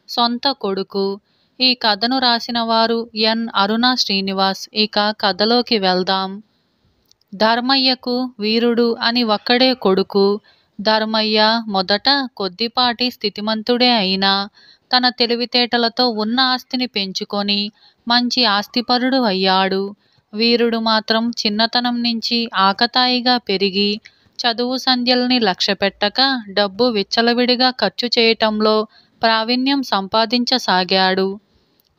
సొంత కొడుకు. ఈ కథను రాసిన వారు ఎన్. అరుణ శ్రీనివాస్. ఇక కథలోకి వెళ్దాం. ధర్మయ్యకు వీరుడు అని ఒక్కడే కొడుకు. ధర్మయ్య మొదట కొద్దిపాటి స్థితిమంతుడే అయినా తన తెలివితేటలతో ఉన్న ఆస్తిని పెంచుకొని మంచి ఆస్తిపరుడు అయ్యాడు. వీరుడు మాత్రం చిన్నతనం నుంచి ఆకతాయిగా పెరిగి చదువు సంధ్యల్ని లక్ష్యపెట్టక డబ్బు విచ్చలవిడిగా ఖర్చు చేయటంలో ప్రావీణ్యం సంపాదించసాగాడు.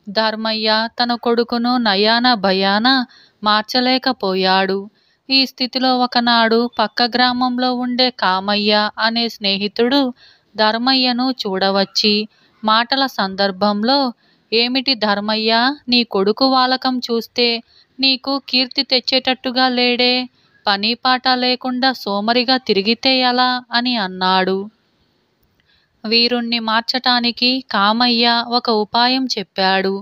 ధర్మయ్య తన కొడుకును నయాన భయాన మార్చలేకపోయాడు. ఈ స్థితిలో ఒకనాడు పక్క గ్రామంలో ఉండే కామయ్య అనే స్నేహితుడు ధర్మయ్యను చూడవచ్చి మాటల సందర్భంలో, "ఏమిటి ధర్మయ్య, నీ కొడుకు వాలకం చూస్తే నీకు కీర్తి తెచ్చేటట్టుగా లేడే, పనీపాట లేకుండా సోమరిగా తిరిగితే ఎలా" అని అన్నాడు. వీరుణ్ణి మార్చటానికి కామయ్య ఒక ఉపాయం చెప్పాడు.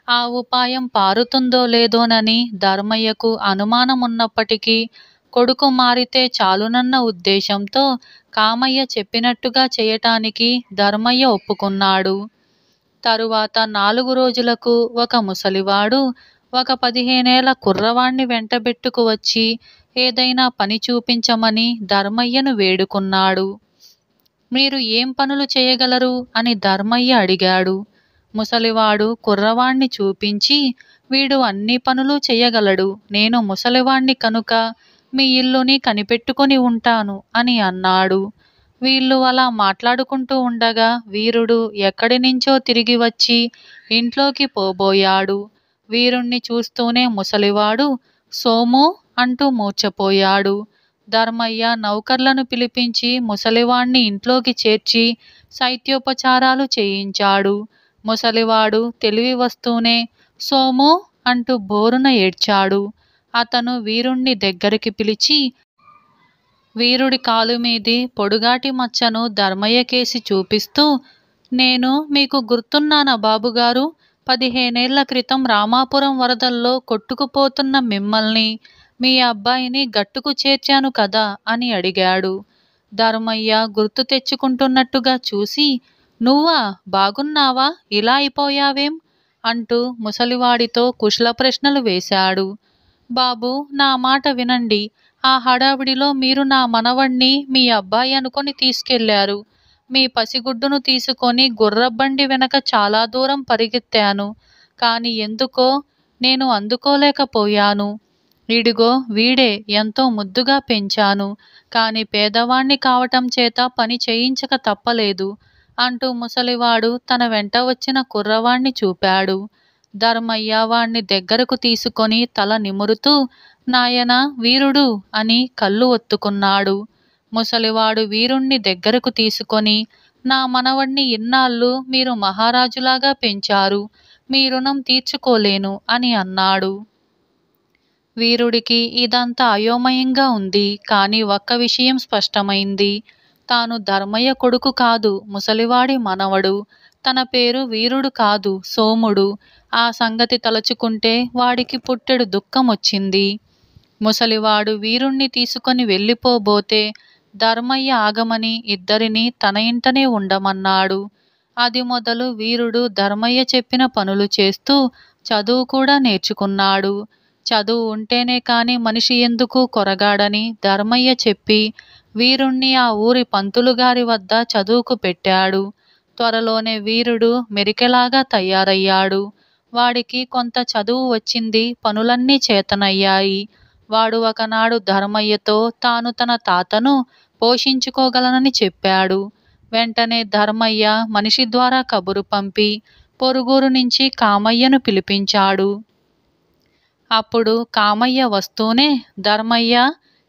ఆ ఉపాయం పారుతుందో లేదోనని ధర్మయ్యకు అనుమానమున్నప్పటికీ కొడుకు మారితే చాలునన్న ఉద్దేశంతో కామయ్య చెప్పినట్టుగా చేయటానికి ధర్మయ్య ఒప్పుకున్నాడు. తరువాత 4 రోజులకు ఒక ముసలివాడు ఒక 15 ఏళ్ల కుర్రవాణ్ణి వెంటబెట్టుకు వచ్చి ఏదైనా పని చూపించమని ధర్మయ్యను వేడుకున్నాడు. "మీరు ఏం పనులు చేయగలరు" అని ధర్మయ్య అడిగాడు. ముసలివాడు కుర్రవాణ్ణి చూపించి, "వీడు అన్ని పనులు చెయ్యగలడు. నేను ముసలివాణ్ణి కనుక మీ ఇల్లుని కనిపెట్టుకుని ఉంటాను" అని అన్నాడు. వీళ్ళు అలా మాట్లాడుకుంటూ ఉండగా వీరుడు ఎక్కడి నుంచో తిరిగి వచ్చి ఇంట్లోకి పోబోయాడు. వీరుణ్ణి చూస్తూనే ముసలివాడు "సోము" అంటూ మూర్ఛపోయాడు. ధర్మయ్య నౌకర్లను పిలిపించి ముసలివాణ్ణి ఇంట్లోకి చేర్చి శైత్యోపచారాలు చేయించాడు. ముసలివాడు తెలివి వస్తూనే "సోము" అంటూ బోరున ఏడ్చాడు. అతను వీరుణ్ణి దగ్గరికి పిలిచి వీరుడి కాలుమీది పొడుగాటి మచ్చను ధర్మయ్యకేసి చూపిస్తూ, "నేను మీకు గుర్తున్నానా బాబుగారు? 15 ఏళ్ల క్రితం రామాపురం వరదల్లో కొట్టుకుపోతున్న మిమ్మల్ని, మీ అబ్బాయిని గట్టుకు చేర్చాను కదా" అని అడిగాడు. ధర్మయ్య గుర్తు తెచ్చుకుంటున్నట్టుగా చూసి, "నువ్వా? బాగున్నావా? ఇలా అయిపోయావేం?" అంటూ ముసలివాడితో కుశల ప్రశ్నలు వేశాడు. "బాబూ, నా మాట వినండి. ఆ హడావిడిలో మీరు నా మనవణ్ణి మీ అబ్బాయి అనుకొని తీసుకెళ్లారు. మీ పసిగుడ్డును తీసుకొని గుర్రబండి వెనక చాలా దూరం పరిగెత్తాను. కాని ఎందుకో నేను అందుకోలేకపోయాను. ఇడిగో వీడే ఎంతో ముద్దుగా పెంచాను. కాని పేదవాణ్ణి కావటం చేత పని చేయించక తప్పలేదు" అంటూ ముసలివాడు తన వెంట వచ్చిన కుర్రవాణ్ణి చూపాడు. ధర్మయ్య వాణ్ణి దగ్గరకు తీసుకొని తల నిమురుతూ, "నాయనా వీరుడు" అని కళ్ళు ఒత్తుకున్నాడు. ముసలివాడు వీరుణ్ణి దగ్గరకు తీసుకొని, "నా మనవణ్ణి ఇన్నాళ్ళు మీరు మహారాజులాగా పెంచారు. మీ రుణం తీర్చుకోలేను" అని అన్నాడు. వీరుడికి ఇదంతా అయోమయంగా ఉంది. కాని ఒక్క విషయం స్పష్టమైంది. తాను ధర్మయ్య కొడుకు కాదు, ముసలివాడి మనవడు. తన పేరు వీరుడు కాదు, సోముడు. ఆ సంగతి తలుచుకుంటే వాడికి పుట్టెడు దుఃఖమొచ్చింది. ముసలివాడు వీరుణ్ణి తీసుకొని వెళ్ళిపోబోతే ధర్మయ్య ఆగమని ఇద్దరినీ తన ఇంటనే ఉండమన్నాడు. అది మొదలు వీరుడు ధర్మయ్య చెప్పిన పనులు చేస్తూ చదువు కూడా నేర్చుకున్నాడు. చదువు ఉంటేనే కాని మనిషి ఎందుకు కొరగాడని ధర్మయ్య చెప్పి వీరుణ్ణి ఆ ఊరి పంతులుగారి వద్ద చదువుకు పెట్టాడు. త్వరలోనే వీరుడు మెరికెలాగా తయారయ్యాడు. వాడికి కొంత చదువు వచ్చింది, పనులన్నీ చేతనయ్యాయి. వాడు ఒకనాడు ధర్మయ్యతో తాను తన తాతను పోషించుకోగలనని చెప్పాడు. వెంటనే ధర్మయ్య మనిషి ద్వారా కబురు పంపి పొరుగురు నుంచి కామయ్యను పిలిపించాడు. అప్పుడు కామయ్య వస్తూనే, "ధర్మయ్య,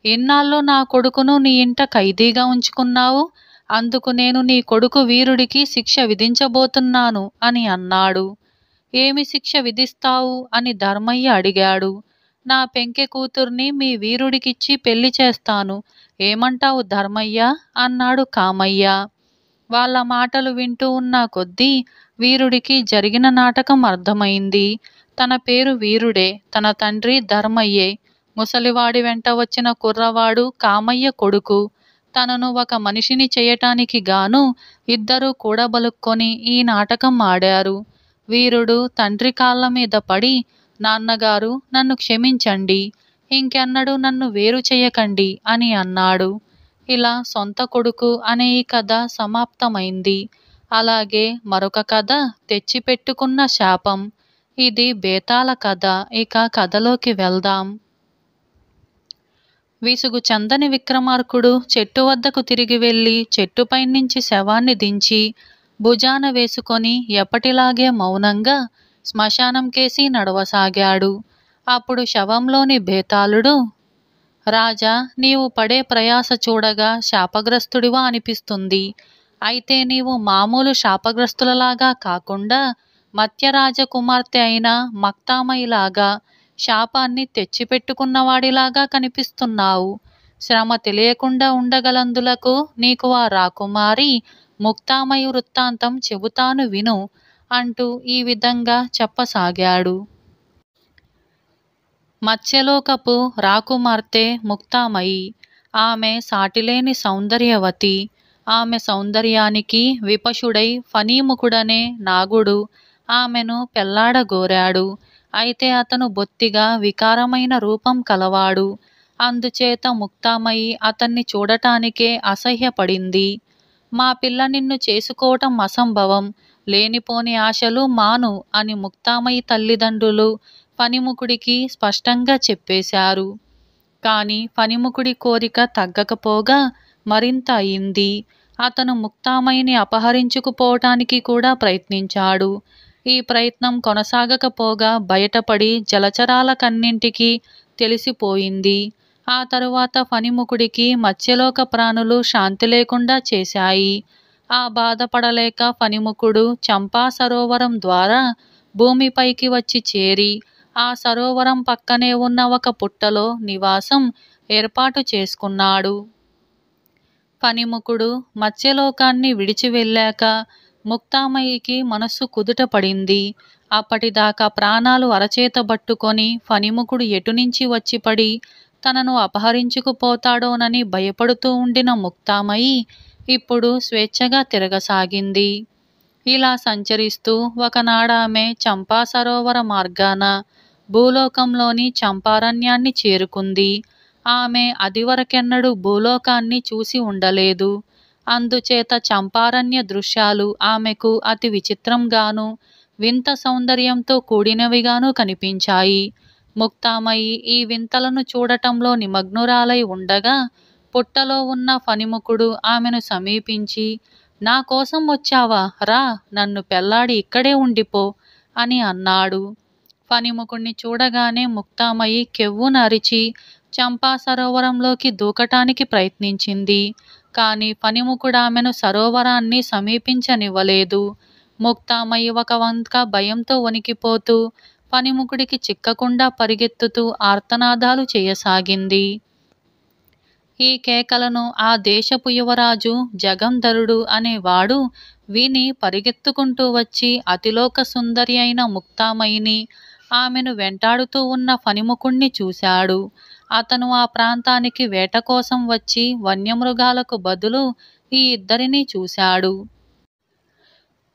ఇన్నాళ్ళు నా కొడుకును నీ ఇంట ఖైదీగా ఉంచుకున్నావు. అందుకు నేను నీ కొడుకు వీరుడికి శిక్ష విధించబోతున్నాను" అని అన్నాడు. "ఏమి శిక్ష విధిస్తావు" అని ధర్మయ్య అడిగాడు. "నా పెంకె కూతుర్ని మీ వీరుడికిచ్చి పెళ్లి చేస్తాను. ఏమంటావు ధర్మయ్య" అన్నాడు కామయ్య. వాళ్ళ మాటలు వింటూ ఉన్న కొద్దీ వీరుడికి జరిగిన నాటకం అర్థమైంది. తన పేరు వీరుడే, తన తండ్రి ధర్మయ్యే. ముసలివాడి వెంట వచ్చిన కుర్రవాడు కామయ్య కొడుకు. తనను ఒక మనిషిని చేయటానికి గాను ఇద్దరూ కూడబలుక్కొని ఈ నాటకం ఆడారు. వీరుడు తండ్రి కాళ్ళ మీద పడి, నాన్నగారు నన్ను క్షమించండి, ఇంకెన్నడూ నన్ను వేరు చేయకండి అని అన్నాడు. ఇలా సొంత కొడుకు అనే ఈ కథ సమాప్తమైంది. అలాగే మరొక కథ తెచ్చిపెట్టుకున్న శాపం. ఇది బేతాళ కథ. ఇక కథలోకి వెళ్దాం. విసుగు చెందని విక్రమార్కుడు చెట్టు వద్దకు తిరిగి వెళ్ళి చెట్టుపైనుంచి శవాన్ని దించి భుజాన వేసుకొని ఎప్పటిలాగే మౌనంగా శ్మశానం కేసి నడవసాగాడు. అప్పుడు శవంలోని బేతాళుడు, రాజా, నీవు పడే ప్రయాస చూడగా శాపగ్రస్తుడివా అనిపిస్తుంది. అయితే నీవు మామూలు శాపగ్రస్తులలాగా కాకుండా మత్య రాజకుమార్తె అయిన మక్తామయిలాగా శాపాన్ని తెచ్చిపెట్టుకున్నవాడిలాగా కనిపిస్తున్నావు. శ్రమ తెలియకుండా ఉండగలందులకు నీకు ఆ రాకుమారి ముక్తామయి వృత్తాంతం చెబుతాను విను అంటూ ఈ విధంగా చెప్పసాగాడు. మత్స్యలోకపు రాకుమార్తె ముక్తామయి. ఆమె సాటిలేని సౌందర్యవతి. ఆమె సౌందర్యానికి విపశుడై ఫణీముఖుడనే నాగుడు ఆమెను పెళ్లాడగోరాడు. అయితే అతను బొత్తిగా వికారమైన రూపం కలవాడు. అందుచేత ముక్తామయి అతన్ని చూడటానికే అసహ్యపడింది. మా పిల్ల నిన్ను చేసుకోవటం అసంభవం, లేనిపోని ఆశలు మాను అని ముక్తామయి తల్లిదండ్రులు ఫణిముఖుడికి స్పష్టంగా చెప్పేశారు. కానీ ఫణిముఖుడి కోరిక తగ్గకపోగా మరింత అయింది. అతను ముక్తామయిని అపహరించుకుపోవటానికి కూడా ప్రయత్నించాడు. ఈ ప్రయత్నం కొనసాగకపోగా బయటపడి జలచరాలకన్నింటికీ తెలిసిపోయింది. ఆ తరువాత ఫణిముఖుడికి మత్స్యలోక ప్రాణులు శాంతి లేకుండా చేశాయి. ఆ బాధపడలేక ఫణిముఖుడు చంపా సరోవరం ద్వారా భూమిపైకి వచ్చి చేరి ఆ సరోవరం పక్కనే ఉన్న ఒక పుట్టలో నివాసం ఏర్పాటు చేసుకున్నాడు. ఫణిముఖుడు మత్స్యలోకాన్ని విడిచి వెళ్ళాక ముక్తామయికి మనస్సు కుదుట పడింది. అప్పటిదాకా ప్రాణాలు అరచేతబట్టుకొని ఫణిముఖుడు ఎటునుంచి వచ్చిపడి తనను అపహరించుకుపోతాడోనని భయపడుతూ ఉండిన ముక్తామయి ఇప్పుడు స్వేచ్ఛగా తిరగసాగింది. ఇలా సంచరిస్తూ ఒకనాడామె చంపా సరోవర మార్గాన భూలోకంలోని చంపారణ్యాన్ని చేరుకుంది. ఆమె అదివరకెన్నడూ భూలోకాన్ని చూసి ఉండలేదు. అందుచేత చంపారణ్య దృశ్యాలు ఆమెకు అతి విచిత్రంగాను వింత సౌందర్యంతో కూడినవిగాను కనిపించాయి. ముక్తామయి ఈ వింతలను చూడటంలో నిమగ్నురాలై ఉండగా పుట్టలో ఉన్న ఫణిముఖుడు ఆమెను సమీపించి, నా కోసం వచ్చావా, రా, నన్ను పెళ్లాడి ఇక్కడే ఉండిపో అని అన్నాడు. ఫణిముఖుణ్ణి చూడగానే ముక్తామయి కెవ్వున అరిచి చంపా సరోవరంలోకి దూకటానికి ప్రయత్నించింది. కానీ ఫణిముఖుడు ఆమెను సరోవరాన్ని సమీపించనివ్వలేదు. ముక్తామయి ఒక వంక భయంతో వణికిపోతూ ఫణిముఖుడికి చిక్కకుండా పరిగెత్తుతూ ఆర్తనాదాలు చేయసాగింది. ఈ కేకలను ఆ దేశపు యువరాజు జగంధరుడు అనేవాడు విని పరిగెత్తుకుంటూ వచ్చి అతిలోక సుందరి అయిన ముక్తామయిని, ఆమెను వెంటాడుతూ ఉన్న ఫణిముఖుణ్ణి చూశాడు. అతను ఆ ప్రాంతానికి వేట కోసం వచ్చి వన్యమృగాలకు బదులు ఈ ఇద్దరినీ చూశాడు.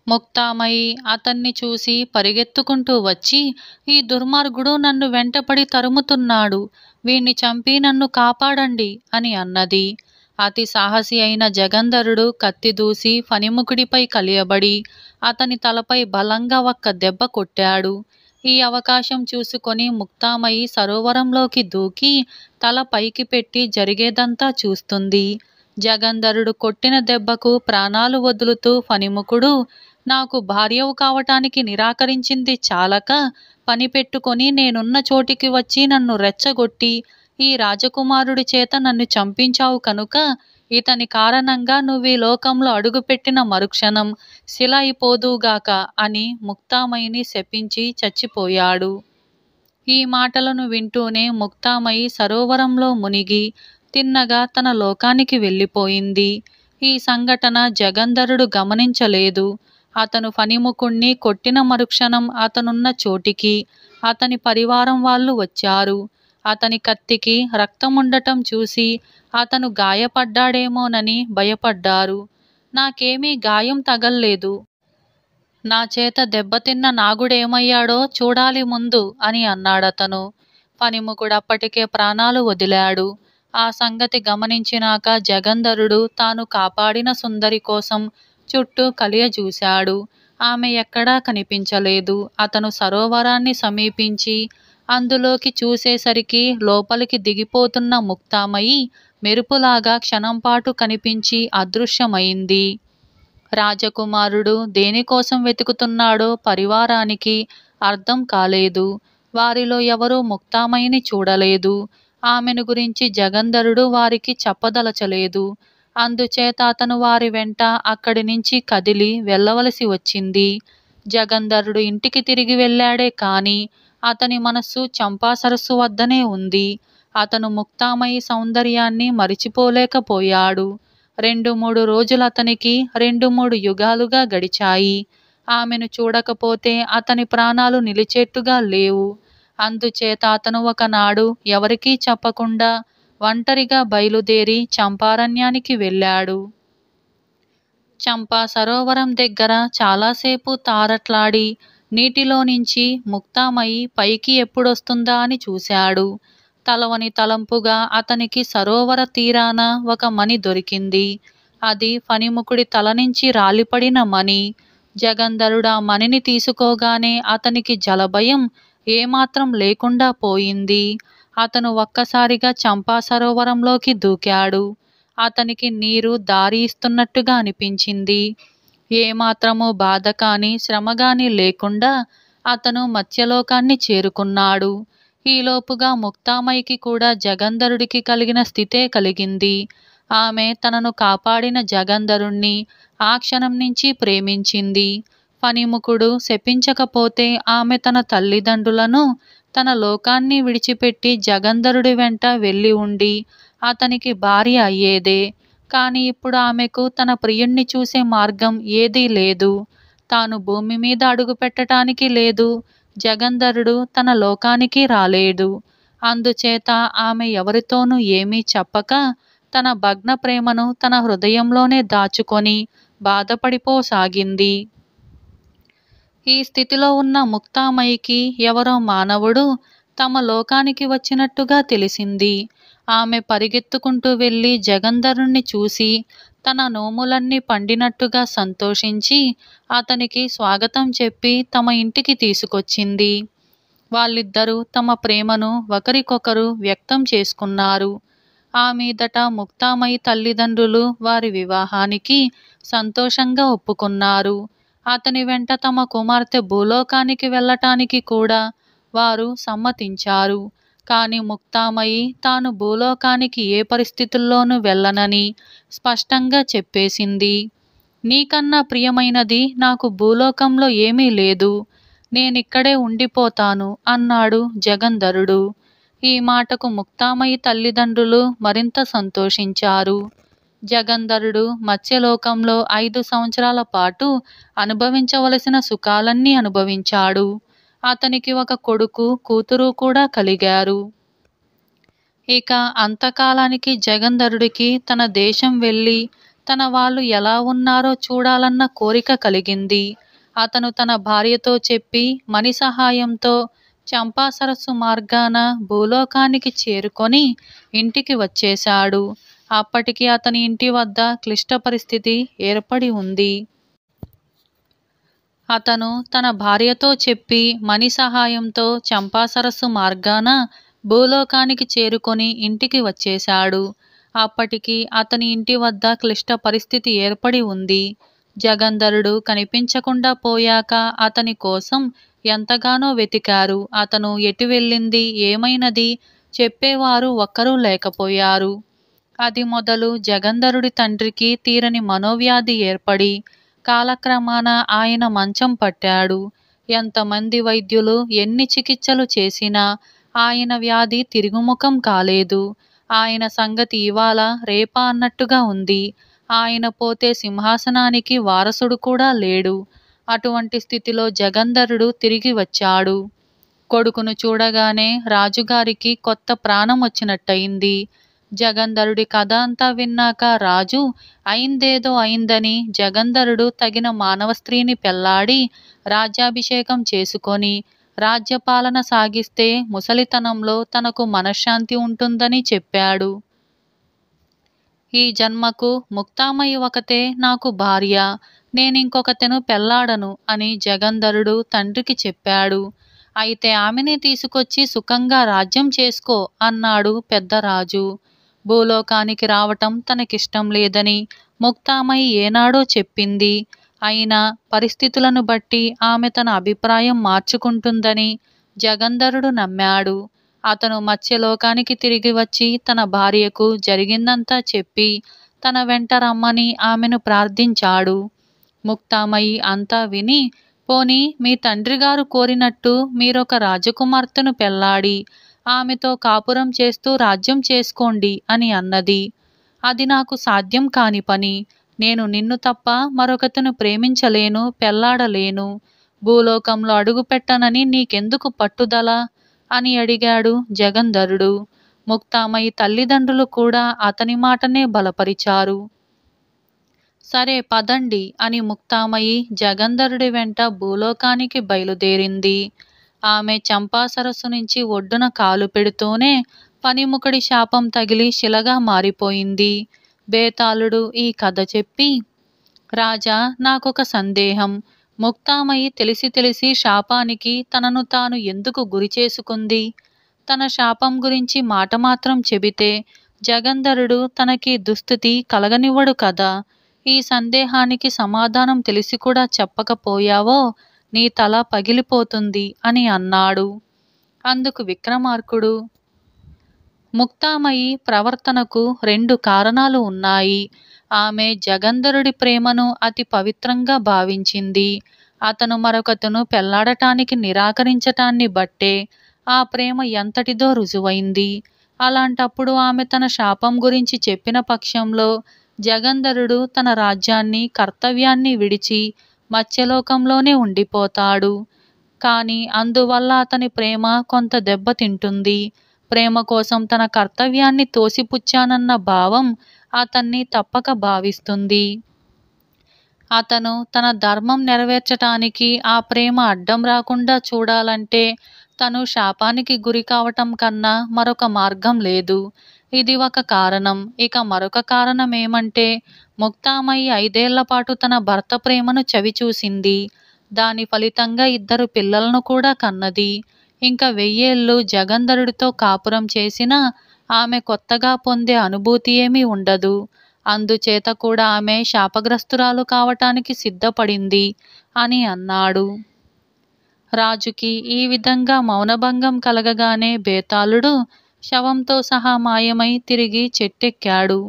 ముక్తామయి అతన్ని చూసి పరిగెత్తుకుంటూ వచ్చి, ఈ దుర్మార్గుడు నన్ను వెంటపడి తరుముతున్నాడు, వీణ్ణి చంపి నన్ను కాపాడండి అని అన్నది. అతి సాహసి అయిన జగంధరుడు కత్తి దూసి ఫణిముఖుడిపై కలియబడి అతని తలపై బలంగా ఒక్క దెబ్బ కొట్టాడు. ఈ అవకాశం చూసుకొని ముక్తామయి సరోవరంలోకి దూకి తల పైకి పెట్టి జరిగేదంతా చూస్తుంది. జగంధరుడు కొట్టిన దెబ్బకు ప్రాణాలు వదులుతూ ఫణిముఖుడు, నాకు భార్యవు కావటానికి నిరాకరించింది చాలక పని పెట్టుకొని నేనున్న చోటికి వచ్చి నన్ను రెచ్చగొట్టి ఈ రాజకుమారుడి చేత నన్ను చంపించావు కనుక ఇతని కారణంగా నువ్వీ లోకంలో అడుగుపెట్టిన మరుక్షణం శిల అయిపోదువుగాక అని ముక్తామయిని శపించి చచ్చిపోయాడు. ఈ మాటలను వింటూనే ముక్తామయి సరోవరంలో మునిగి తిన్నగా తన లోకానికి వెళ్ళిపోయింది. ఈ సంఘటన జగంధరుడు గమనించలేదు. అతను ఫణిముఖుణ్ణి కొట్టిన మరుక్షణం అతనున్న చోటికి అతని పరివారం వాళ్ళు వచ్చారు. అతని కత్తికి రక్తముండటం చూసి అతను గాయపడ్డాడేమోనని భయపడ్డారు. నాకేమీ గాయం తగల్లేదు, నా చేత దెబ్బతిన్న నాగుడేమయ్యాడో చూడాలి ముందు అని అన్నాడతను. ఫణిముఖుడప్పటికే ప్రాణాలు వదిలాడు. ఆ సంగతి గమనించినాక జగంధరుడు తాను కాపాడిన సుందరి కోసం చుట్టూ కలియజూశాడు. ఆమె ఎక్కడా కనిపించలేదు. అతను సరోవరాన్ని సమీపించి అందులోకి చూసేసరికి లోపలికి దిగిపోతున్న ముక్తామయి మెరుపులాగా క్షణంపాటు కనిపించి అదృశ్యమైంది. రాజకుమారుడు దేనికోసం వెతుకుతున్నాడో పరివారానికి అర్థం కాలేదు. వారిలో ఎవరూ ముక్తామయిని చూడలేదు. ఆమెను గురించి జగంధరుడు వారికి చెప్పదలచలేదు. అందుచేత అతను వారి వెంట అక్కడి నుంచి కదిలి వెళ్ళవలసి వచ్చింది. జగంధరుడు ఇంటికి తిరిగి వెళ్ళాడే కాని అతని మనస్సు చంపా సరస్సు వద్దనే ఉంది. అతను ముక్తామయి సౌందర్యాన్ని మరిచిపోలేకపోయాడు. 2-3 రోజులతనికి 2-3 యుగాలుగా గడిచాయి. ఆమెను చూడకపోతే అతని ప్రాణాలు నిలిచేట్టుగా లేవు. అందుచేత అతను ఒకనాడు ఎవరికీ చెప్పకుండా ఒంటరిగా బయలుదేరి చంపారణ్యానికి వెళ్ళాడు. చంపా సరోవరం దగ్గర చాలాసేపు తారట్లాడి నీటిలోనుంచి ముక్తామయి పైకి ఎప్పుడొస్తుందా అని చూశాడు. తలవని తలంపుగా అతనికి సరోవర తీరాన ఒక మణి దొరికింది. అది ఫణిముఖుడి తలనుంచి రాలిపడిన మణి. జగంధరుడు ఆ మణిని తీసుకోగానే అతనికి జలభయం ఏమాత్రం లేకుండా పోయింది. అతను ఒక్కసారిగా చంపా సరోవరంలోకి దూకాడు. అతనికి నీరు దారి ఇస్తున్నట్టుగా అనిపించింది. ఏమాత్రమూ బాధ కాని శ్రమగాని లేకుండా అతను మత్స్యలోకాన్ని చేరుకున్నాడు. ఈలోపుగా ముక్తామయికి కూడా జగంధరుడికి కలిగిన స్థితే కలిగింది. ఆమె తనను కాపాడిన జగంధరుణ్ణి ఆ క్షణం నుంచి ప్రేమించింది. ఫణిముఖుడు శపించకపోతే ఆమె తన తల్లిదండ్రులను తన లోకాన్ని విడిచిపెట్టి జగంధరుడి వెంట వెళ్ళి ఉండి అతనికి భార్య అయ్యేదే. కాని ఇప్పుడు ఆమెకు తన ప్రియుణ్ణి చూసే మార్గం ఏదీ లేదు. తాను భూమి మీద అడుగు పెట్టడానికి లేదు. జగంధరుడు తన లోకానికి రాలేడు. అందుచేత ఆమె ఎవరితోనూ ఏమీ చెప్పక తన భగ్న ప్రేమను తన హృదయంలోనే దాచుకొని బాధపడిపోసాగింది. ఈ స్థితిలో ఉన్న ముక్తామయికి ఎవరో మానవుడు తమ లోకానికి వచ్చినట్టుగా తెలిసింది. ఆమె పరిగెత్తుకుంటూ వెళ్ళి జగంధరుణ్ణి చూసి తన నోములన్నీ పండినట్టుగా సంతోషించి అతనికి స్వాగతం చెప్పి తమ ఇంటికి తీసుకొచ్చింది. వాళ్ళిద్దరూ తమ ప్రేమను ఒకరికొకరు వ్యక్తం చేసుకున్నారు. ఆ మీదట ముక్తామయి తల్లిదండ్రులు వారి వివాహానికి సంతోషంగా ఒప్పుకున్నారు. అతని వెంట తమ కుమార్తె భూలోకానికి వెళ్ళటానికి కూడా వారు సమ్మతించారు. కాని ముక్తామయి తాను భూలోకానికి ఏ పరిస్థితుల్లోనూ వెళ్ళనని స్పష్టంగా చెప్పేసింది. నీకన్నా ప్రియమైనది నాకు భూలోకంలో ఏమీ లేదు, నేనిక్కడే ఉండిపోతాను అన్నాడు జగంధరుడు. ఈ మాటకు ముక్తామయి తల్లిదండ్రులు మరింత సంతోషించారు. జగంధరుడు మత్స్యలోకంలో 5 సంవత్సరాల పాటు అనుభవించవలసిన సుఖాలన్నీ అనుభవించాడు. అతనికి ఒక కొడుకు కూతురు కూడా కలిగారు. ఇక అంతకాలానికి జగంధరుడికి తన దేశం వెళ్ళి తన వాళ్ళు ఎలా ఉన్నారో చూడాలన్న కోరిక కలిగింది. అతను తన భార్యతో చెప్పి మణి సహాయంతో చంపా సరస్సు మార్గాన భూలోకానికి చేరుకొని ఇంటికి వచ్చేశాడు. అప్పటికి అతని ఇంటి వద్ద క్లిష్ట పరిస్థితి ఏర్పడి ఉంది. అతను తన భార్యతో చెప్పి మణి సహాయంతో చంపా సరస్సు మార్గాన భూలోకానికి చేరుకొని ఇంటికి వచ్చేశాడు. అప్పటికి అతని ఇంటి వద్ద క్లిష్ట పరిస్థితి ఏర్పడి ఉంది. జగంధరుడు కనిపించకుండా పోయాక అతని కోసం ఎంతగానో వెతికారు. అతను ఎటు వెళ్ళింది ఏమైనది చెప్పేవారు ఒక్కరూ లేకపోయారు. అది మొదలు జగంధరుడి తండ్రికి తీరని మనోవ్యాధి ఏర్పడి కాలక్రమాన ఆయన మంచం పట్టాడు. ఎంతమంది వైద్యులు ఎన్ని చికిత్సలు చేసినా ఆయన వ్యాధి తిరుగుముఖం కాలేదు. ఆయన సంగతి ఇవాళ రేపా అన్నట్టుగా ఉంది. ఆయన పోతే సింహాసనానికి వారసుడు కూడా లేడు. అటువంటి స్థితిలో జగంధరుడు తిరిగి వచ్చాడు. కొడుకును చూడగానే రాజుగారికి కొత్త ప్రాణం వచ్చినట్టయింది. జగంధరుడి కథ అంతా విన్నాక రాజు అయిందేదో అయిందని జగంధరుడు తగిన మానవ స్త్రీని పెళ్లాడి రాజ్యాభిషేకం చేసుకొని రాజ్యపాలన సాగిస్తే ముసలితనంలో తనకు మనశ్శాంతి ఉంటుందని చెప్పాడు. ఈ జన్మకు ముక్తామయ్య ఒకతే నాకు భార్య, నేనింకొకతెను పెళ్లాడను అని జగంధరుడు తండ్రికి చెప్పాడు. అయితే ఆమెనే తీసుకొచ్చి సుఖంగా రాజ్యం చేసుకో అన్నాడు పెద్దరాజు. భూలోకానికి రావటం తనకిష్టం లేదని ముక్తామయ్య ఏనాడో చెప్పింది. అయినా పరిస్థితులను బట్టి ఆమె తన అభిప్రాయం మార్చుకుంటుందని జగంధరుడు నమ్మాడు. అతను మత్స్యలోకానికి తిరిగి వచ్చి తన భార్యకు జరిగిందంతా చెప్పి తన వెంట రమ్మని ఆమెను ప్రార్థించాడు. ముక్తామయ్యి అంతా విని, పోనీ మీ తండ్రిగారు కోరినట్టు మీరొక రాజకుమార్తెను పెళ్లాడి ఆమెతో కాపురం చేస్తూ రాజ్యం చేసుకోండి అని అన్నది. అది నాకు సాధ్యం కాని పని. నేను నిన్ను తప్ప మరొకతను ప్రేమించలేను, పెళ్లాడలేను. భూలోకంలో అడుగుపెట్టనని నీకెందుకు పట్టుదల అని అడిగాడు జగంధరుడు. ముక్తామయ్య తల్లిదండ్రులు కూడా అతని మాటనే బలపరిచారు. సరే పదండి అని ముక్తామయ్యి జగంధరుడి వెంట భూలోకానికి బయలుదేరింది. ఆమె చంపా సరస్సు నుంచి ఒడ్డున కాలు పెడుతూనే పనిముకడి శాపం తగిలి శిలగా మారిపోయింది. బేతాళుడు ఈ కథ చెప్పి, రాజా, నాకొక సందేహం. ముక్తామయ్యి తెలిసి తెలిసి శాపానికి తనను తాను ఎందుకు గురి చేసుకుంది? తన శాపం గురించి మాట మాత్రం చెబితే జగంధరుడు తనకి దుస్థితి కలగనివ్వడు కదా. ఈ సందేహానికి సమాధానం తెలిసి కూడా చెప్పకపోయావో నీ తల పగిలిపోతుంది అని అన్నాడు. అందుకు విక్రమార్కుడు, ముక్తామయ్యి ప్రవర్తనకు 2 కారణాలు ఉన్నాయి. ఆమె జగంధరుడి ప్రేమను అతి పవిత్రంగా భావించింది. అతను మరొకతను పెళ్లాడటానికి నిరాకరించటాన్ని బట్టే ఆ ప్రేమ ఎంతటిదో రుజువైంది. అలాంటప్పుడు ఆమె తన శాపం గురించి చెప్పిన పక్షంలో జగంధరుడు తన రాజ్యాన్ని, కర్తవ్యాన్ని విడిచి మత్స్యలోకంలోనే ఉండిపోతాడు. కానీ అందువల్ల అతని ప్రేమ కొంత దెబ్బతింటుంది. ప్రేమ కోసం తన కర్తవ్యాన్ని తోసిపుచ్చానన్న భావం అతన్ని తప్పక భావిస్తుంది. అతను తన ధర్మం నెరవేర్చటానికి ఆ ప్రేమ అడ్డం రాకుండా చూడాలంటే తను శాపానికి గురి కావటం కన్నా మరొక మార్గం లేదు. ఇది ఒక కారణం. ఇక మరొక కారణం ఏమంటే, ముక్తామయ్య 5 ఏళ్ల పాటు తన భర్త ప్రేమను చవిచూసింది. దాని ఫలితంగా 2 పిల్లలను కూడా కన్నది. ఇంకా 1000 ఏళ్ళు జగంధరుడితో కాపురం చేసినా ఆమె కొత్తగా పొందే అనుభూతి ఏమీ ఉండదు. అందుచేత కూడా ఆమె శాపగ్రస్తురాలు కావటానికి సిద్ధపడింది అని అన్నాడు. రాజుకి ఈ విధంగా మౌనభంగం కలగగానే బేతాళుడు శవంతో సహా మాయమై తిరిగి చెట్టెక్కాడు.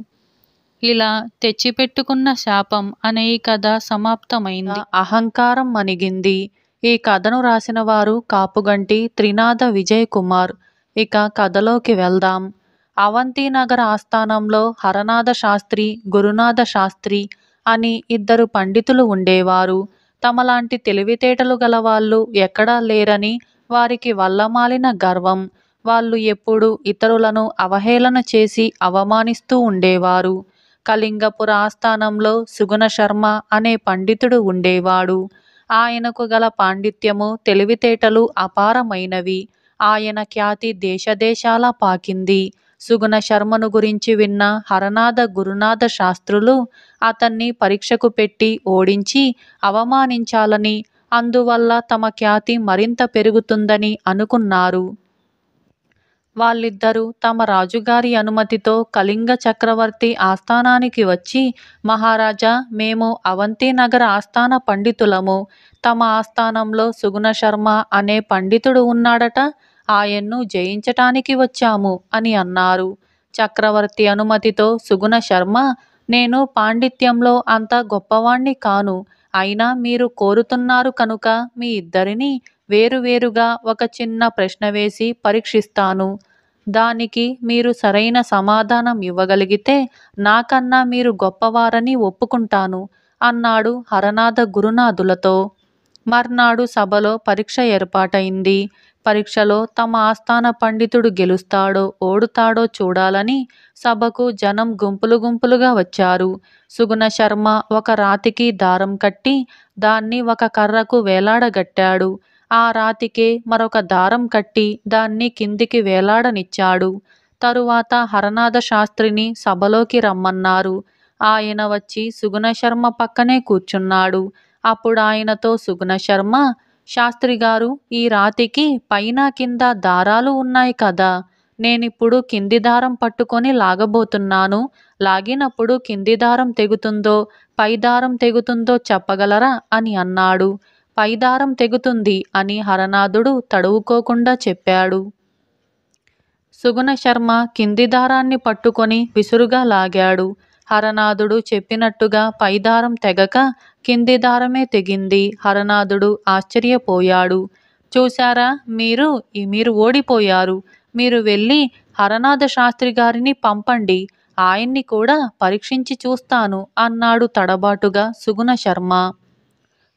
ఇలా తెచ్చిపెట్టుకున్న శాపం అనే ఈ కథ సమాప్తమైంది. అహంకారం మణిగింది. ఈ కథను రాసిన వారు కాపుగంటి త్రినాథ విజయ్ కుమార్. ఇక కథలోకి వెళ్దాం. అవంతినగర ఆస్థానంలో హరనాథ శాస్త్రి, గురునాథ శాస్త్రి అని 2 పండితులు ఉండేవారు. తమలాంటి తెలివితేటలు గలవాళ్ళు ఎక్కడా లేరని వారికి వల్లమాలిన గర్వం. వాళ్ళు ఎప్పుడూ ఇతరులను అవహేళన చేసి అవమానిస్తూ ఉండేవారు. కళింగపుర ఆస్థానంలో సుగుణ శర్మ అనే పండితుడు ఉండేవాడు. ఆయనకు గల పాండిత్యము, తెలివితేటలు అపారమైనవి. ఆయన ఖ్యాతి దేశదేశాలా పాకింది. సుగుణ శర్మను గురించి విన్న హరనాథ, గురునాథ శాస్త్రులు అతన్ని పరీక్షకు పెట్టి ఓడించి అవమానించాలని, అందువల్ల తమ ఖ్యాతి మరింత పెరుగుతుందని అనుకున్నారు. వాళ్ళిద్దరూ తమ రాజుగారి అనుమతితో కళింగ చక్రవర్తి ఆస్థానానికి వచ్చి, మహారాజా, మేము అవంతినగర ఆస్థాన పండితులము. తమ ఆస్థానంలో సుగుణ శర్మ అనే పండితుడు ఉన్నాడట. ఆయన్ను జయించటానికి వచ్చాము అని అన్నారు. చక్రవర్తి అనుమతితో సుగుణ శర్మ, నేను పాండిత్యంలో అంత గొప్పవాణ్ణి కాను. అయినా మీరు కోరుతున్నారు కనుక మీ ఇద్దరిని వేరువేరుగా ఒక చిన్న ప్రశ్న వేసి పరీక్షిస్తాను. దానికి మీరు సరైన సమాధానం ఇవ్వగలిగితే నాకన్నా మీరు గొప్పవారని ఒప్పుకుంటాను అన్నాడు హరనాథ గురునాథులతో. మర్నాడు సభలో పరీక్ష ఏర్పాటైంది. పరీక్షలో తమ ఆస్థాన పండితుడు గెలుస్తాడో ఓడుతాడో చూడాలని సభకు జనం గుంపులు గుంపులుగా వచ్చారు. సుగుణ శర్మ ఒక రాతికి దారం కట్టి దాన్ని ఒక కర్రకు వేలాడగట్టాడు. ఆ రాతికే మరొక దారం కట్టి దాన్ని కిందికి వేలాడనిచ్చాడు. తరువాత హరనాథ శాస్త్రిని సభలోకి రమ్మన్నారు. ఆయన వచ్చి సుగుణ శర్మ పక్కనే కూర్చున్నాడు. అప్పుడు ఆయనతో సుగుణ శర్మ, శాస్త్రిగారు, ఈ రాతికి పైన కింద దారాలు ఉన్నాయి కదా, నేనిప్పుడు కింది దారం పట్టుకొని లాగబోతున్నాను. లాగినప్పుడు కింది దారం తెగుతుందో పై దారం తెగుతుందో చెప్పగలరా అని అన్నాడు. పై దారం తెగుతుంది అని హరనాథుడు తడువుకోకుండా చెప్పాడు. సుగుణ శర్మ కింది దారాన్ని పట్టుకొని విసురుగా లాగాడు. హరనాథుడు చెప్పినట్టుగా పైదారం తెగక కింది దారమే తెగింది. హరనాథుడు ఆశ్చర్యపోయాడు. చూశారా, మీరు ఓడిపోయారు. మీరు వెళ్ళి హరనాథ శాస్త్రి గారిని పంపండి. ఆయన్ని కూడా పరీక్షించి చూస్తాను అన్నాడు తడబాటుగా సుగుణ శర్మ.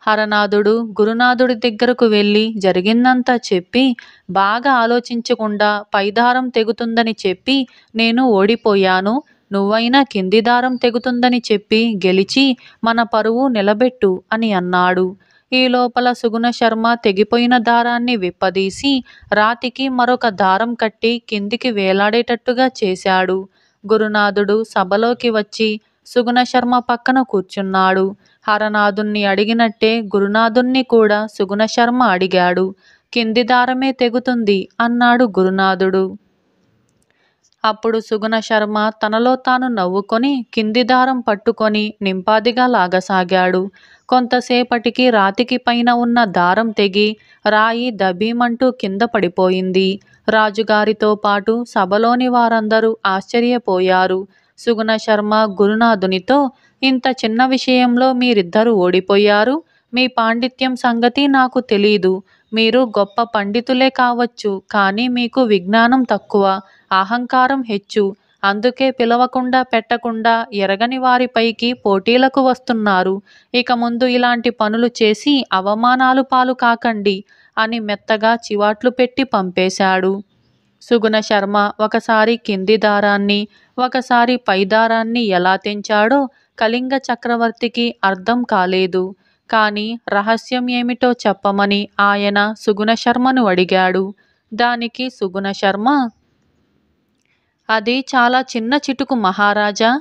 హరనాథుడు గురునాథుడి దగ్గరకు వెళ్ళి జరిగిందంతా చెప్పి, బాగా ఆలోచించకుండా పైదారం తెగుతుందని చెప్పి నేను ఓడిపోయాను. నువ్వైనా కింది దారం తెగుతుందని చెప్పి గెలిచి మన పరువు నిలబెట్టు అని అన్నాడు. ఈ లోపల సుగుణ శర్మ తెగిపోయిన దారాన్ని విప్పదీసి రాతికి మరొక దారం కట్టి కిందికి వేలాడేటట్టుగా చేశాడు. గురునాథుడు సభలోకి వచ్చి సుగుణ శర్మ పక్కన కూర్చున్నాడు. హరనాథుణ్ణి అడిగినట్టే గురునాథుణ్ణి కూడా సుగుణ శర్మ అడిగాడు. కింది దారమే తెగుతుంది అన్నాడు గురునాథుడు. అప్పుడు సుగుణ శర్మ తనలో తాను నవ్వుకొని కింది దారం పట్టుకొని నింపాదిగా లాగసాగాడు. కొంతసేపటికి రాతికి పైన ఉన్న దారం తెగి రాయి దబీమంటూ కింద పడిపోయింది. రాజుగారితో పాటు సభలోని వారందరూ ఆశ్చర్యపోయారు. సుగుణ శర్మ గురునాథునితో, ఇంత చిన్న విషయంలో మీరిద్దరూ ఓడిపోయారు. మీ పాండిత్యం సంగతి నాకు తెలీదు. మీరు గొప్ప పండితులే కావచ్చు, కానీ మీకు విజ్ఞానం తక్కువ, అహంకారం హెచ్చు. అందుకే పిలవకుండా పెట్టకుండా ఎరగని వారిపైకి పోటీలకు వస్తున్నారు. ఇక ముందు ఇలాంటి పనులు చేసి అవమానాలు పాలు కాకండి అని మెత్తగా చివాట్లు పెట్టి పంపేశాడు. సుగుణ శర్మ ఒకసారి కింది దారాన్ని ఒకసారి పై దారాన్ని ఎలా తెంచాడో కళింగ చక్రవర్తికి అర్థం కాలేదు. కానీ రహస్యం ఏమిటో చెప్పమని ఆయన సుగుణ శర్మను అడిగాడు. దానికి సుగుణ శర్మ, అది చాలా చిన్న చిటుకు మహారాజా.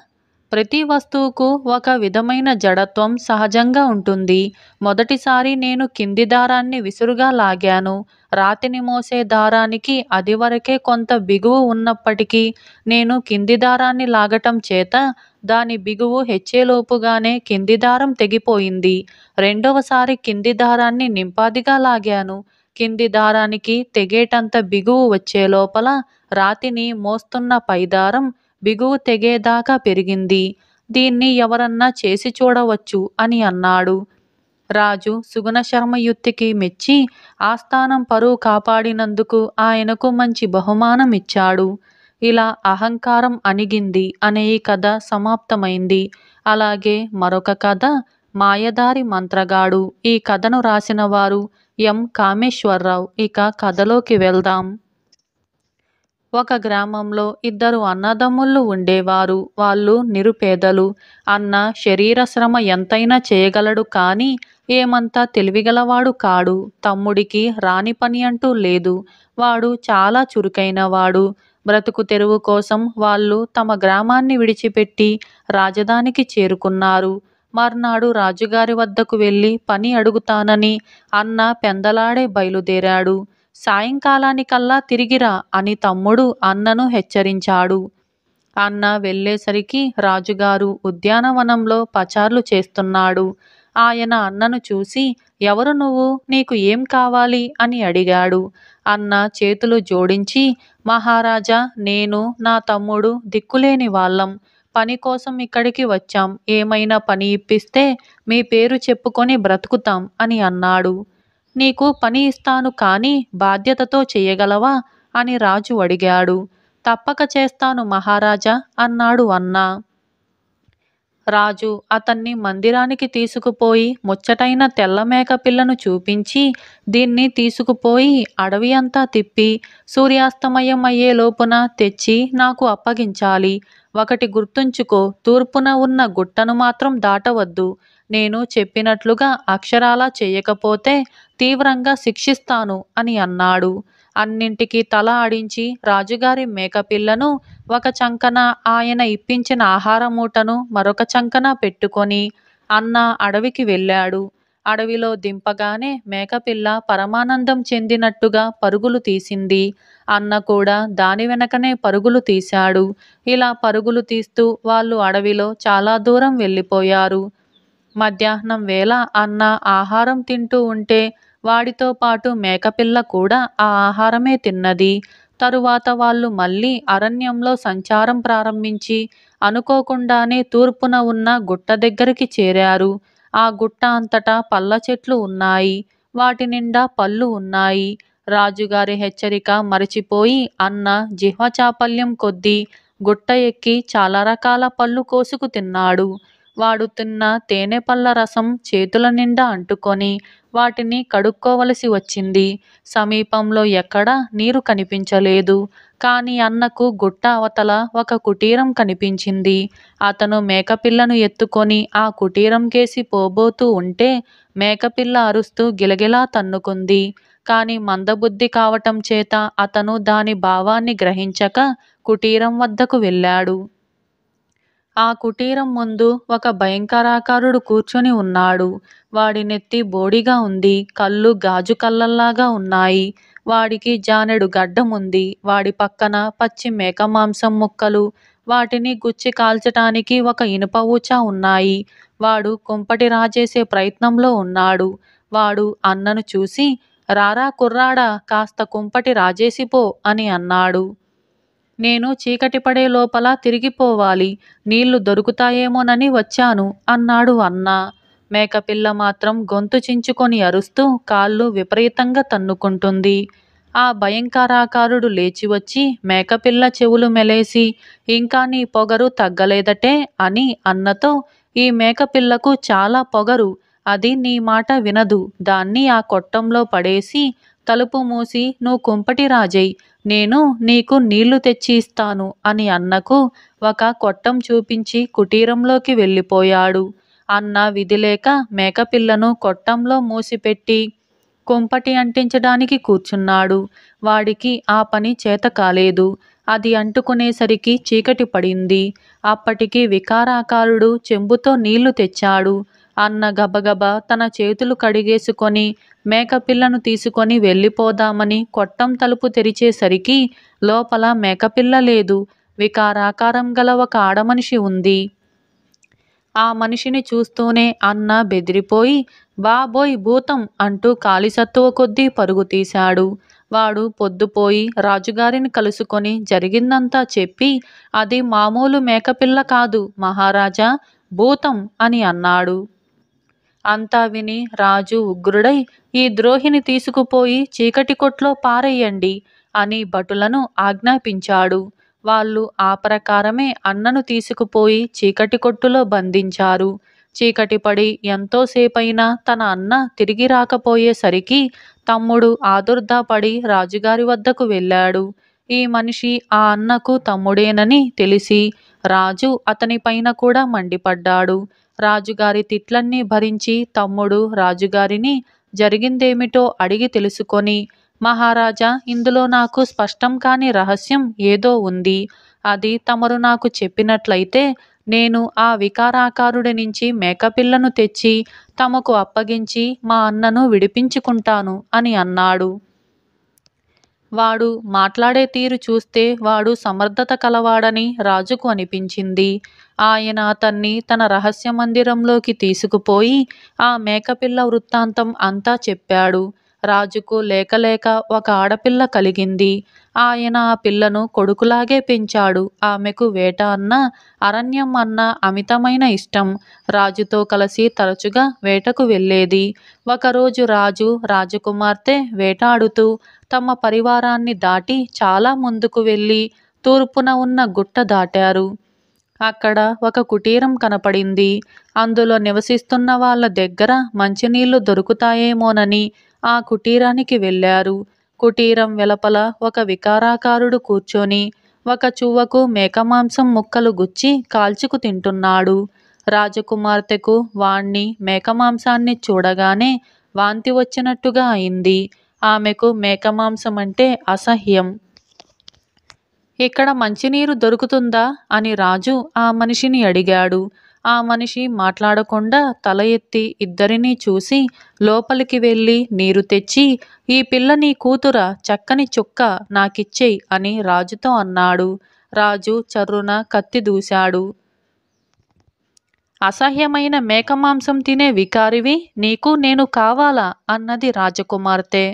ప్రతి వస్తువుకు ఒక విధమైన జడత్వం సహజంగా ఉంటుంది. మొదటిసారి నేను కింది దారాన్ని విసురుగా లాగాను. రాతిని మోసే దారానికి అది వరకే కొంత బిగువు ఉన్నప్పటికీ నేను కింది దారాన్ని లాగటం చేత దాని బిగువు హెచ్చేలోపుగానే కింది దారం తెగిపోయింది. రెండవసారి కింది దారాన్ని నింపాదిగా లాగాను. కింది దారానికి తెగేటంత బిగువు వచ్చే లోపల రాతిని మోస్తున్న పైదారం బిగువు తెగేదాకా పెరిగింది. దీన్ని ఎవరన్నా చేసి చూడవచ్చు అని అన్నాడు. రాజు సుగుణ శర్మ యుక్తికి మెచ్చి ఆస్థానం పరువు కాపాడినందుకు ఆయనకు మంచి బహుమానం ఇచ్చాడు. ఇలా అహంకారం అణిగింది అనే ఈ కథ సమాప్తమైంది. అలాగే మరొక కథ, మాయదారి మంత్రగాడు. ఈ కథను రాసిన వారు ఎం కామేశ్వరరావు. ఇక కథలోకి వెళ్దాం. ఒక గ్రామంలో ఇద్దరు అన్నదమ్ముళ్ళు ఉండేవారు. వాళ్ళు నిరుపేదలు. అన్న శరీర శ్రమ ఎంతైనా చేయగలడు, కానీ ఏమంతా తెలివిగలవాడు కాడు. తమ్ముడికి రాని పని అంటూ లేదు. వాడు చాలా చురుకైనవాడు. బ్రతుకు తెరువు కోసం వాళ్ళు తమ గ్రామాన్ని విడిచిపెట్టి రాజధానికి చేరుకున్నారు. మర్నాడు రాజుగారి వద్దకు వెళ్ళి పని అడుగుతానని అన్న పెందలాడే బయలుదేరాడు. సాయంకాలానికల్లా తిరిగిరా అని తమ్ముడు అన్నను హెచ్చరించాడు. అన్న వెళ్ళేసరికి రాజుగారు ఉద్యానవనంలో పచార్లు చేస్తున్నాడు. ఆయన అన్నను చూసి, ఎవరు నువ్వు, నీకు ఏం కావాలి అని అడిగాడు. అన్న చేతులు జోడించి, మహారాజా, నేను నా తమ్ముడు దిక్కులేని వాళ్ళం. పని కోసం ఇక్కడికి వచ్చాం. ఏమైనా పని ఇప్పిస్తే మీ పేరు చెప్పుకొని బ్రతుకుతాం అని అన్నాడు. నీకు పని ఇస్తాను, కానీ బాధ్యతతో చేయగలవా అని రాజు అడిగాడు. తప్పక చేస్తాను మహారాజా అన్నాడు అన్న. రాజు అతన్ని మందిరానికి తీసుకుపోయి ముచ్చటైన తెల్ల మేకపిల్లను చూపించి, దీన్ని తీసుకుపోయి అడవి అంతా తిప్పి సూర్యాస్తమయం అయ్యే లోపున తెచ్చి నాకు అప్పగించాలి. ఒకటి గుర్తుంచుకో, తూర్పున ఉన్న గుట్టను మాత్రం దాటవద్దు. నేను చెప్పినట్లుగా అక్షరాలా చేయకపోతే తీవ్రంగా శిక్షిస్తాను అని అన్నాడు. అన్నింటికీ తల ఆడించి రాజుగారి మేకపిల్లను ఒక చంకన, ఆయన ఇప్పించిన ఆహార మూటను మరొక చంకన పెట్టుకొని అన్న అడవికి వెళ్ళాడు. అడవిలో దింపగానే మేకపిల్ల పరమానందం చెందినట్టుగా పరుగులు తీసింది. అన్న కూడా దాని వెనకనే పరుగులు తీశాడు. ఇలా పరుగులు తీస్తూ వాళ్ళు అడవిలో చాలా దూరం వెళ్ళిపోయారు. మధ్యాహ్నం వేళ అన్న ఆహారం తింటూ ఉంటే వాడితో పాటు మేకపిల్ల కూడా ఆ ఆహారమే తిన్నది. తరువాత వాళ్ళు మళ్ళీ అరణ్యంలో సంచారం ప్రారంభించి అనుకోకుండానే తూర్పున ఉన్న గుట్ట దగ్గరికి చేరారు. ఆ గుట్ట అంతటా పళ్ళ చెట్లు ఉన్నాయి. వాటి నిండా పళ్ళు ఉన్నాయి. రాజుగారి హెచ్చరిక మరచిపోయి అన్న జిహ్వచాపల్యం కొద్దీ గుట్ట ఎక్కి చాలా రకాల పళ్ళు కోసుకు తిన్నాడు. వాడు తిన్న తేనె పళ్ళ రసం చేతుల నిండా అంటుకొని వాటిని కడుక్కోవలసి వచ్చింది. సమీపంలో ఎక్కడా నీరు కనిపించలేదు. కానీ అన్నకు గుట్ట అవతల ఒక కుటీరం కనిపించింది. అతను మేకపిల్లను ఎత్తుకొని ఆ కుటీరం కేసి పోబోతూ ఉంటే మేకపిల్ల అరుస్తూ గిలగిలా తన్నుకుంది. కానీ మందబుద్ధి కావటం చేత అతను దాని భావాన్ని గ్రహించక కుటీరం వద్దకు వెళ్ళాడు. ఆ కుటీరం ముందు ఒక భయంకరాకారుడు కూర్చుని ఉన్నాడు. వాడి నెత్తి బోడిగా ఉంది. కళ్ళు గాజు కళ్ళల్లాగా ఉన్నాయి. వాడికి జానెడు గడ్డముంది. వాడి పక్కన పచ్చి మేక మాంసం ముక్కలు, వాటిని గుచ్చి కాల్చటానికి ఒక ఇనుప ఊచ ఉన్నాయి. వాడు కుంపటి రాజేసే ప్రయత్నంలో ఉన్నాడు. వాడు అన్నను చూసి, రారా కుర్రాడా, కాస్త కుంపటి రాజేసిపో అని అన్నాడు. నేను చీకటి పడే లోపల తిరిగిపోవాలి. నీళ్లు దొరుకుతాయేమోనని వచ్చాను అన్నాడు అన్న. మేకపిల్ల మాత్రం గొంతు చించుకొని అరుస్తూ కాళ్ళు విపరీతంగా తన్నుకుంటుంది. ఆ భయంకరాకారుడు లేచి వచ్చి మేకపిల్ల చెవులు మెలేసి, ఇంకా నీ పొగరు తగ్గలేదటే అని అన్నతో, ఈ మేకపిల్లకు చాలా పొగరు. అది నీ మాట వినదు. దాన్ని ఆ కొట్టంలో పడేసి తలుపు మూసి నువ్వు కుంపటి రాజై, నేను నీకు నీళ్లు తెచ్చి ఇస్తాను అని అన్నకు ఒక కొట్టం చూపించి కుటీరంలోకి వెళ్ళిపోయాడు. అన్న విధిలేక మేకపిల్లను కొట్టంలో మూసిపెట్టి కుంపటి అంటించడానికి కూర్చున్నాడు. వాడికి ఆ పని చేత కాలేదు. అది అంటుకునేసరికి చీకటి పడింది. అప్పటికి వికారాకారుడు చెంబుతో నీళ్లు తెచ్చాడు. అన్న గబగబా తన చేతులు కడిగేసుకొని మేకపిల్లను తీసుకొని వెళ్ళిపోదామని కొట్టం తలుపు తెరిచేసరికి లోపల మేకపిల్ల లేదు. వికారాకారం గల ఒక ఆడమనిషి ఉంది. ఆ మనిషిని చూస్తూనే అన్న బెదిరిపోయి, బాబోయ్ భూతం అంటూ కాలిసత్తువ కొద్దీ పరుగు తీశాడు. వాడు పొద్దుపోయి రాజుగారిని కలుసుకొని జరిగిందంతా చెప్పి, అది మామూలు మేకపిల్ల కాదు మహారాజా, భూతం అని అన్నాడు. అంతా విని రాజు ఉగ్రుడై, ఈ ద్రోహిని తీసుకుపోయి చీకటి కొట్లో పారేయండి అని భటులను ఆజ్ఞాపించాడు. వాళ్ళు ఆ ప్రకారమే అన్నను తీసుకుపోయి చీకటి కొట్టులో బంధించారు. చీకటి పడి ఎంతోసేపైనా తన అన్న తిరిగి రాకపోయేసరికి తమ్ముడు ఆదుర్దాపడి రాజుగారి వద్దకు వెళ్ళాడు. ఈ మనిషి ఆ అన్నకు తమ్ముడేనని తెలిసి రాజు అతనిపైన కూడా మండిపడ్డాడు. రాజుగారి తిట్లన్నీ భరించి తమ్ముడు రాజుగారిని జరిగిందేమిటో అడిగి తెలుసుకొని, మహారాజా, ఇందులో నాకు స్పష్టం కాని రహస్యం ఏదో ఉంది. అది తమరు నాకు చెప్పినట్లయితే నేను ఆ వికారాకారుడి నుంచి మేకపిల్లను తెచ్చి తమకు అప్పగించి మా అన్నను విడిపించుకుంటాను అని అన్నాడు. వాడు మాట్లాడే తీరు చూస్తే వాడు సమర్థత కలవాడని రాజుకు అనిపించింది. ఆయన అతన్ని తన రహస్య మందిరంలోకి తీసుకుపోయి ఆ మేకపిల్ల వృత్తాంతం అంతా చెప్పాడు. రాజుకు లేకలేక ఒక ఆడపిల్ల కలిగింది. ఆయన ఆ పిల్లను కొడుకులాగే పెంచాడు. ఆమెకు వేట అన్నా అరణ్యం అన్నా అమితమైన ఇష్టం. రాజుతో కలిసి తరచుగా వేటకు వెళ్ళేది. ఒకరోజు రాజు రాజకుమార్తె వేటాడుతూ తమ పరివారాన్ని దాటి చాలా ముందుకు వెళ్ళి తూర్పున ఉన్న గుట్ట దాటారు. అక్కడ ఒక కుటీరం కనపడింది. అందులో నివసిస్తున్న వాళ్ళ దగ్గర మంచినీళ్లు దొరుకుతాయేమోనని ఆ కుటీరానికి వెళ్ళారు. కుటీరం వెలుపల ఒక వికారాకారుడు కూర్చొని ఒక చువ్వకు మేకమాంసం ముక్కలు గుచ్చి కాల్చుకు తింటున్నాడు. రాజకుమార్తెకు వాణ్ణి మేకమాంసాన్ని చూడగానే వాంతి వచ్చినట్టుగా అయింది. ఆమెకు మేకమాంసం అంటే అసహ్యం. ఇక్కడ మంచినీరు దొరుకుతుందా అని రాజు ఆ మనిషిని అడిగాడు. ఆ మనిషి మాట్లాడకుండా తల ఎత్తి ఇద్దరినీ చూసి లోపలికి వెళ్ళి నీరు తెచ్చి, ఈ పిల్ల నీ కూతురా, చక్కని చుక్క నాకిచ్చేయ్ అని రాజుతో అన్నాడు. రాజు చర్రున కత్తి దూశాడు. అసహ్యమైన మేకమాంసం తినే వికారివి, నీకు నేను కావాలా అన్నది రాజకుమార్తె.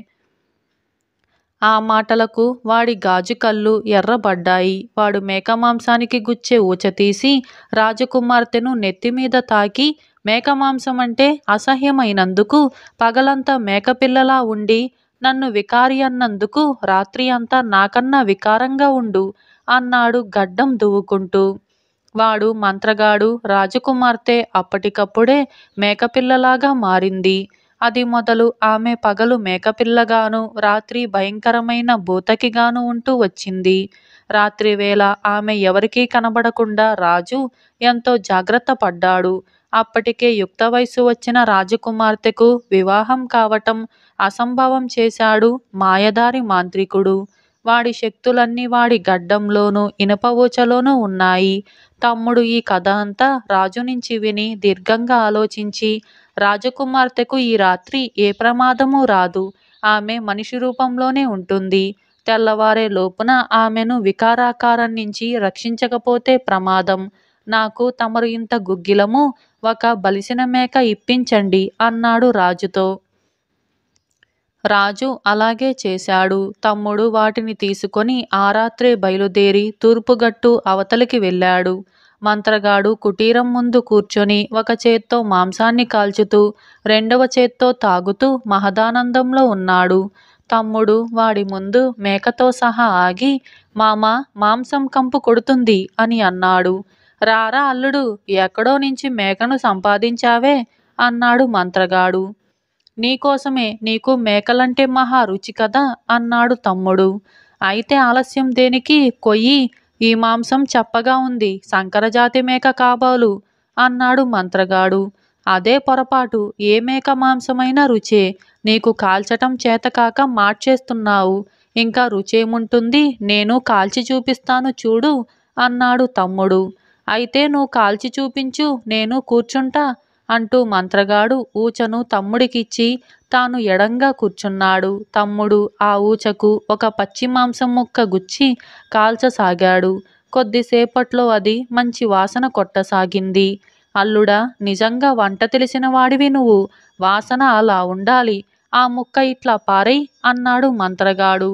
ఆ మాటలకు వాడి గాజు కళ్ళు ఎర్రబడ్డాయి. వాడు మేకమాంసానికి గుచ్చే ఊచ తీసి రాజకుమార్తెను నెత్తిమీద తాకి, మేకమాంసమంటే అసహ్యమైనందుకు పగలంతా మేకపిల్లలా ఉండి నన్ను వికారి అన్నందుకు రాత్రి అంతా నాకన్నా వికారంగా ఉండు అన్నాడు గడ్డం దువ్వుకుంటూ. వాడు మంత్రగాడు. రాజకుమార్తె అప్పటికప్పుడే మేకపిల్లలాగా మారింది. అది మొదలు ఆమె పగలు మేకపిల్లగాను, రాత్రి భయంకరమైన భూతకిగాను ఉంటూ వచ్చింది. రాత్రివేళ ఆమె ఎవరికీ కనబడకుండా రాజు ఎంతో జాగ్రత్త పడ్డాడు. అప్పటికే యుక్త వయసు వచ్చిన రాజకుమార్తెకు వివాహం కావటం అసంభవం చేశాడు మాయదారి మాంత్రికుడు. వాడి శక్తులన్నీ వాడి గడ్డంలోనూ ఇనుప ఊచలోనూ ఉన్నాయి. తమ్ముడు ఈ కథ అంతా రాజు నుంచి విని దీర్ఘంగా ఆలోచించి, రాజకుమార్తెకు ఈ రాత్రి ఏ ప్రమాదమూ రాదు, ఆమె మనిషి రూపంలోనే ఉంటుంది. తెల్లవారే లోపున ఆమెను వికారాకారం నుంచి రక్షించకపోతే ప్రమాదం. నాకు తమరు ఇంత గుగ్గిలము, ఒక బలిసిన మేక ఇప్పించండి అన్నాడు రాజుతో. రాజు అలాగే చేశాడు. తమ్ముడు వాటిని తీసుకొని ఆ రాత్రే బయలుదేరి తూర్పుగట్టు అవతలికి వెళ్ళాడు. మంత్రగాడు కుటీరం ముందు కూర్చొని ఒక చేత్తో మాంసాన్ని కాల్చుతూ, రెండవ చేత్తో తాగుతూ మహదానందంలో ఉన్నాడు. తమ్ముడు వాడి ముందు మేకతో సహా ఆగి, మామా, మాంసం కంపు కొడుతుంది అని అన్నాడు. రారా అల్లుడు, ఎక్కడో నుంచి మేకను సంపాదించావే అన్నాడు మంత్రగాడు. నీకోసమే, నీకు మేకలంటే మహా రుచి కదా అన్నాడు తమ్ముడు. అయితే ఆలస్యం దేనికి, కొయ్యి, ఈ మాంసం చప్పగా ఉంది, సంకరజాతి మేక కాబోలు అన్నాడు మంత్రగాడు. అదే పొరపాటు, ఏ మేక మాంసమైనా రుచే, నీకు కాల్చటం చేతకాక మార్చేస్తున్నావు, ఇంకా రుచేముంటుంది, నేను కాల్చి చూపిస్తాను చూడు అన్నాడు తమ్ముడు. అయితే నువ్వు కాల్చి చూపించు, నేను కూర్చుంటా అంటూ మంత్రగాడు ఊచను తమ్ముడికిచ్చి తాను ఎడంగా కూర్చున్నాడు. తమ్ముడు ఆ ఊచకు ఒక పచ్చి మాంసం ముక్క గుచ్చి కాల్చసాగాడు. కొద్దిసేపట్లో అది మంచి వాసన కొట్టసాగింది. అల్లుడా, నిజంగా వంట తెలిసిన వాడివి నువ్వు, వాసన అలా ఉండాలి, ఆ ముక్క ఇట్లా పారేయ్ అన్నాడు మంత్రగాడు.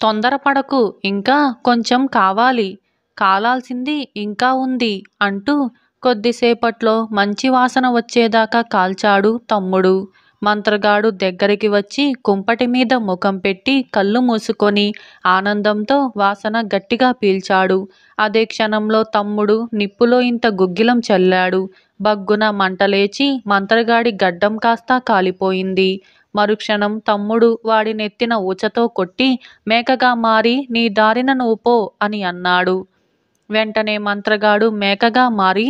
తొందరపడకు, ఇంకా కొంచెం కావాలి, కాలాల్సింది ఇంకా ఉంది అంటూ కొద్దిసేపట్లో మంచి వాసన వచ్చేదాకా కాల్చాడు తమ్ముడు. మంత్రగాడు దగ్గరికి వచ్చి కుంపటి మీద ముఖం పెట్టి కళ్ళు మూసుకొని ఆనందంతో వాసన గట్టిగా పీల్చాడు. అదే క్షణంలో తమ్ముడు నిప్పులో ఇంత గుగ్గిలం చల్లాడు. బగ్గున మంటలేచి మంత్రగాడి గడ్డం కాస్త కాలిపోయింది. మరుక్షణం తమ్ముడు వాడి నెత్తిన ఊచతో కొట్టి, మేకగా మారి నీ దారిన నువ్వు పో అని అన్నాడు. వెంటనే మంత్రగాడు మేకగా మారి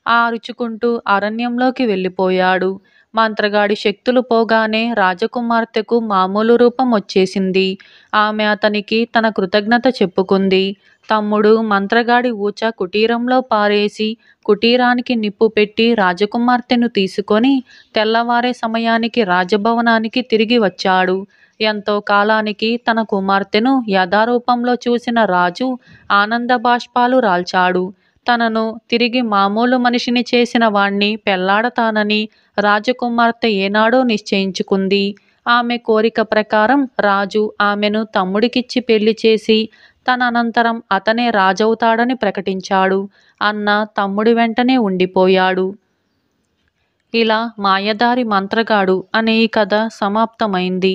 అరుచుకుంటూ అరణ్యంలోకి వెళ్ళిపోయాడు. మంత్రగాడి శక్తులు పోగానే రాజకుమార్తెకు మామూలు రూపం వచ్చేసింది. ఆమె అతనికి తన కృతజ్ఞత చెప్పుకుంది. తమ్ముడు మంత్రగాడి ఊచ కుటీరంలో పారేసి కుటీరానికి నిప్పు పెట్టి రాజకుమార్తెను తీసుకొని తెల్లవారే సమయానికి రాజభవనానికి తిరిగి వచ్చాడు. ఎంతో కాలానికి తన కుమార్తెను యథారూపంలో చూసిన రాజు ఆనంద బాష్పాలు రాల్చాడు. తనను తిరిగి మామూలు మనిషిని చేసిన వాణ్ణి పెళ్లాడతానని రాజకుమార్తె ఏనాడో నిశ్చయించుకుంది. ఆమె కోరిక ప్రకారం రాజు ఆమెను తమ్ముడికిచ్చి పెళ్లి చేసి తన అనంతరం అతనే రాజవుతాడని ప్రకటించాడు. అన్న తమ్ముడి వెంటనే ఉండిపోయాడు. ఇలా మాయదారి మంత్రగాడు అనే ఈ కథ సమాప్తమైంది.